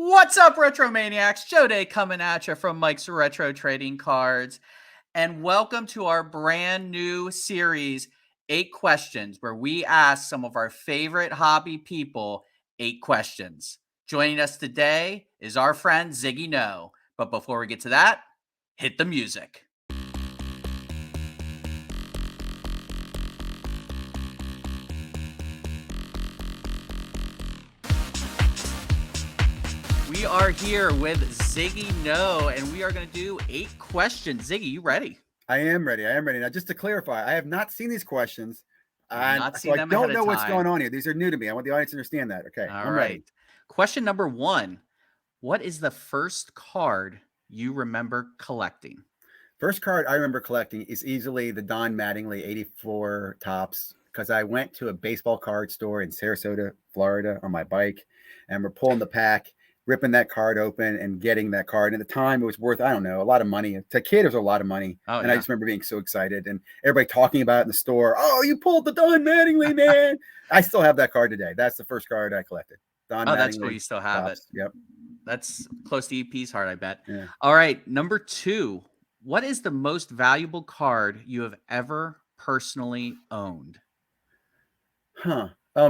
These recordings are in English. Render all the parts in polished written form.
What's up, Retro Maniacs? Joe Day coming at you from Mike's Retro Trading Cards. And welcome to our brand new series, 8 Questions, where we ask some of our favorite hobby people 8 questions. Joining us today is our friend ZiggyNo. But before we get to that, hit the music. We are here with ZiggyNo, and we are going to do 8 questions. Ziggy, you ready? I am ready. Now, just to clarify, I have not seen these questions. So I don't know what's going on here. These are new to me. I want the audience to understand that. Okay, I'm ready. Question number 1. What is the first card you remember collecting? First card I remember collecting is easily the Don Mattingly 84 Topps, because I went to a baseball card store in Sarasota, Florida on my bike, and we're pulling the pack, ripping that card open and getting that card. And at the time, it was worth, I don't know, a lot of money. To a kid, it was a lot of money. I just remember being so excited and everybody talking about it in the store. Oh, you pulled the Don Mattingly, man. I still have that card today. That's the first card I collected. Don Mattingly. That's cool. You still have Topps. it. Yep. That's close to EP's heart, I bet. Yeah. All right. Number 2. What is the most valuable card you have ever personally owned?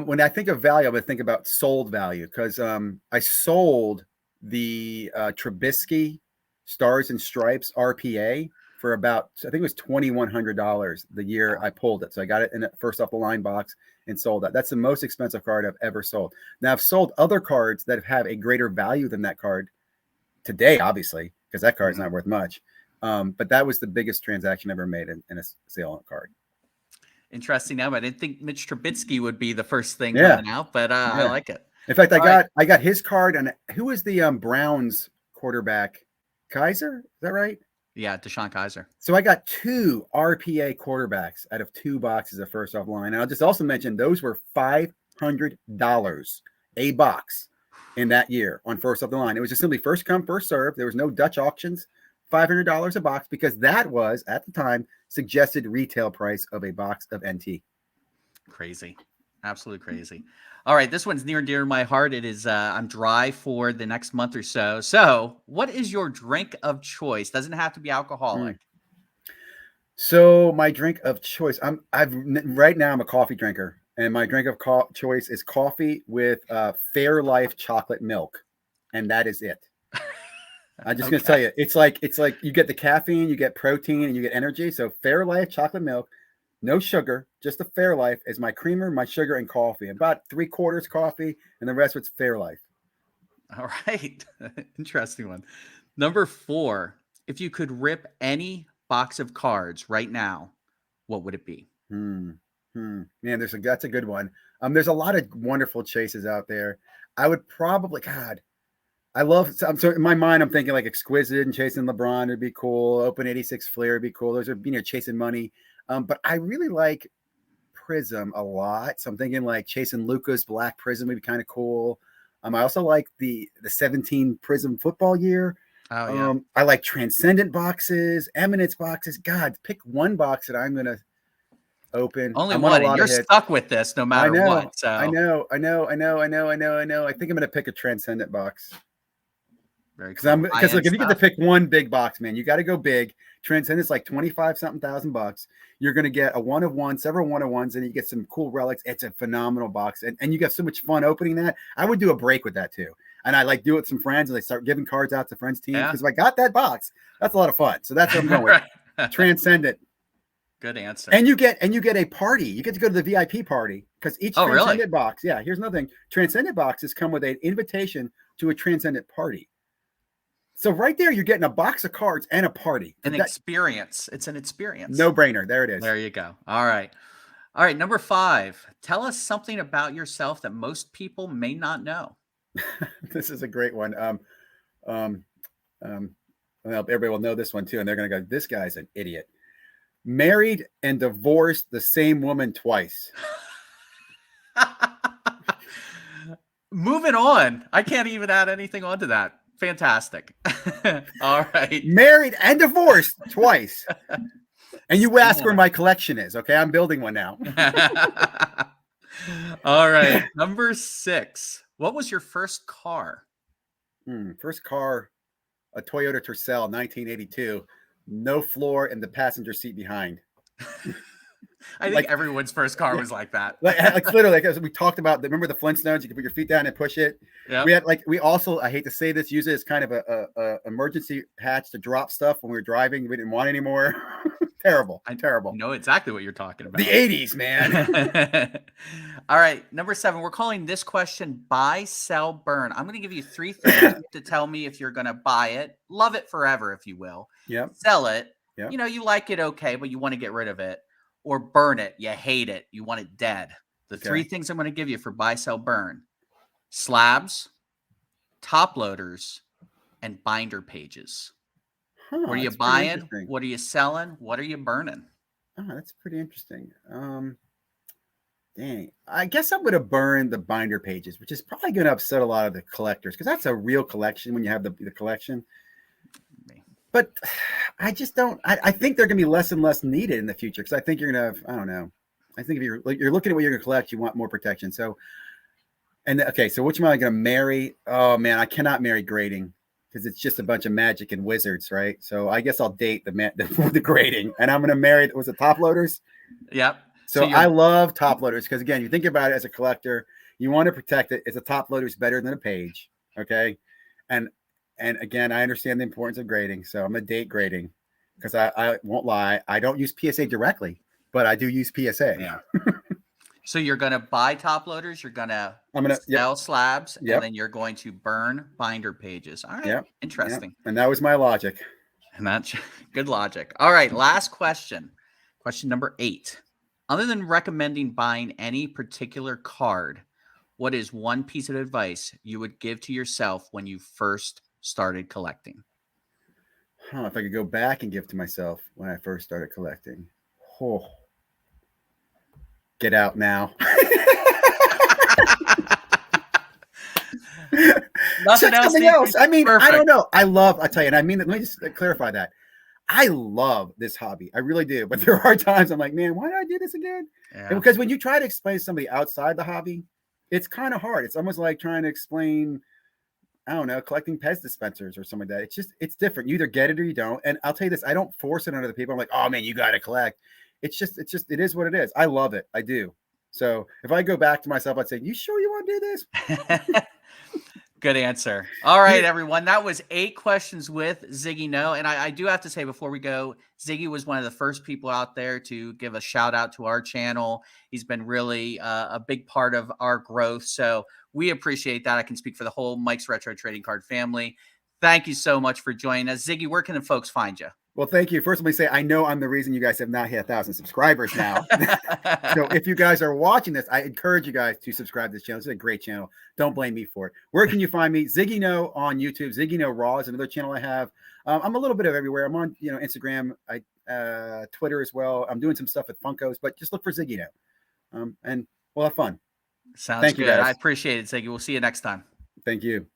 When I think of value, I'm going to think about sold value, because I sold the Trubisky Stars and Stripes RPA for about, I think it was $2,100 the year I pulled it. So I got it in a first off the line box and sold that. That's the most expensive card I've ever sold. Now, I've sold other cards that have a greater value than that card today, obviously, because that card's not worth much. But that was the biggest transaction ever made in a sale on a card. Interesting. Now, I didn't think Mitch Trubisky would be the first thing coming out, but I like it. In fact, I got his card. And who was the Browns quarterback? Kaiser? Is that right? Yeah, Deshaun Kaiser. So I got 2 RPA quarterbacks out of 2 boxes of first off line. And I'll just also mention those were $500 a box in that year on first off the line. It was just simply first come, first serve. There was no Dutch auctions. $500 a box, because that was at the time suggested retail price of a box of NT. Crazy. Absolutely crazy. All right. This one's near and dear to my heart. It is, I'm dry for the next month or so. So what is your drink of choice? Doesn't have to be alcoholic. So my drink of choice, right now I'm a coffee drinker, and my drink of choice is coffee with Fairlife chocolate milk. And that is it. I'm just going to tell you, it's like you get the caffeine, you get protein, and you get energy. So Fairlife chocolate milk, no sugar, just a Fairlife is my creamer, my sugar, and coffee. About 3/4 coffee, and the rest of it's Fairlife. All right. Interesting one. Number 4, if you could rip any box of cards right now, what would it be? Man, that's a good one. There's a lot of wonderful chases out there. I would probably, so in my mind, I'm thinking like Exquisite and chasing LeBron would be cool. Open 86 Flair would be cool. Those are, chasing money. But I really like Prism a lot. So I'm thinking like chasing Luca's Black Prism would be kind of cool. I also like the 17 Prism football year. Oh, yeah. I like Transcendent boxes, Eminence boxes. God, pick one box that I'm going to open. Only one, and you're stuck with this no matter what. So I know. I think I'm going to pick a Transcendent box. Because if you get to pick one big box, man, you got to go big. Transcendent's like 25-something thousand bucks. You're going to get a one of one, several one of ones, and you get some cool relics. It's a phenomenal box, and you got so much fun opening that. I would do a break with that too, and I like do it with some friends, and they start giving cards out to friends' teams. Because if I got that box, that's a lot of fun. So that's what I'm going with. Transcendent. Good answer. And you get a party. You get to go to the VIP party, because each Transcendent box. Yeah, here's another thing. Transcendent boxes come with an invitation to a Transcendent party. So right there, you're getting a box of cards and a party. Experience. It's an experience. No brainer. There it is. There you go. All right. Number 5. Tell us something about yourself that most people may not know. This is a great one. Well, everybody will know this one too, and they're going to go, "This guy's an idiot." Married and divorced the same woman twice. Moving on. I can't even add anything onto that. Fantastic. All right. Married and divorced twice. And you ask where my collection is. Okay. I'm building one now. All right. Number 6. What was your first car? First car, a Toyota Tercel, 1982. No floor in the passenger seat behind. I think everyone's first car was like that. like literally, like, as we talked about, remember the Flintstones? You can put your feet down and push it. Yep. We also, I hate to say this, use it as kind of a emergency hatch to drop stuff when we were driving. We didn't want anymore. Terrible. Terrible. I know exactly what you're talking about. The 80s, man. All right. Number 7. We're calling this question buy, sell, burn. I'm going to give you 3 things to tell me if you're going to buy it, love it forever, if you will. Yep. Sell it. Yep. You know, you like it, okay, but you want to get rid of it. Or burn it. You hate it. You want it dead. The 3 things I'm going to give you for buy, sell, burn: slabs, top loaders, and binder pages. What are you buying? What are you selling? What are you burning? Oh, that's pretty interesting. Dang. I guess I'm going to burn the binder pages, which is probably going to upset a lot of the collectors because that's a real collection when you have the collection. But I just don't. I think they're going to be less and less needed in the future because I think you're going to have, I don't know. I think if you're looking at what you're going to collect, you want more protection. So, so which am I going to marry? Oh, man, I cannot marry grading because it's just a bunch of magic and wizards, right? So I guess I'll date the grading, and I'm going to marry, was it top loaders? Yep. So I love top loaders because, again, you think about it as a collector, you want to protect it. It's a top loader is better than a page, okay? And again, I understand the importance of grading, so I'm going to date grading because I won't lie. I don't use PSA directly, but I do use PSA. Yeah. So you're going to buy top loaders, you're going to sell slabs, and then you're going to burn binder pages. All right. Yep. Interesting. Yep. And that was my logic. And that's good logic. All right. Last question. Question number 8. Other than recommending buying any particular card, what is one piece of advice you would give to yourself when you first started collecting? If I could go back and give to myself when I first started collecting. Get out now. Nothing else. Something else. I mean, perfect. I don't know. I'll tell you, and I mean, let me just clarify that. I love this hobby. I really do. But there are times I'm like, man, why did I do this again? Yeah. Because when you try to explain to somebody outside the hobby, it's kind of hard. It's almost like trying to explain, I don't know, collecting Pez dispensers or something like that. It's different. You either get it or you don't. And I'll tell you this, I don't force it on other people. I'm like, oh man, you got to collect. It is what it is. I love it. I do. So if I go back to myself, I'd say, you sure you want to do this? Good answer. All right, everyone. That was 8 questions with ZiggyNo. And I do have to say before we go, Ziggy was one of the first people out there to give a shout out to our channel. He's been really a big part of our growth. So we appreciate that. I can speak for the whole Mike's Retro Trading Card family. Thank you so much for joining us. Ziggy, where can the folks find you? Well, thank you. First, let me say, I know I'm the reason you guys have not hit 1,000 subscribers now. So if you guys are watching this, I encourage you guys to subscribe to this channel. It's a great channel. Don't blame me for it. Where can you find me? ZiggyNo on YouTube. ZiggyNo Raw is another channel I have. I'm a little bit of everywhere. I'm on, Instagram, Twitter as well. I'm doing some stuff with Funkos, but just look for ZiggyNo. And we'll have fun. Sounds good. I appreciate it, Ziggy. We'll see you next time. Thank you.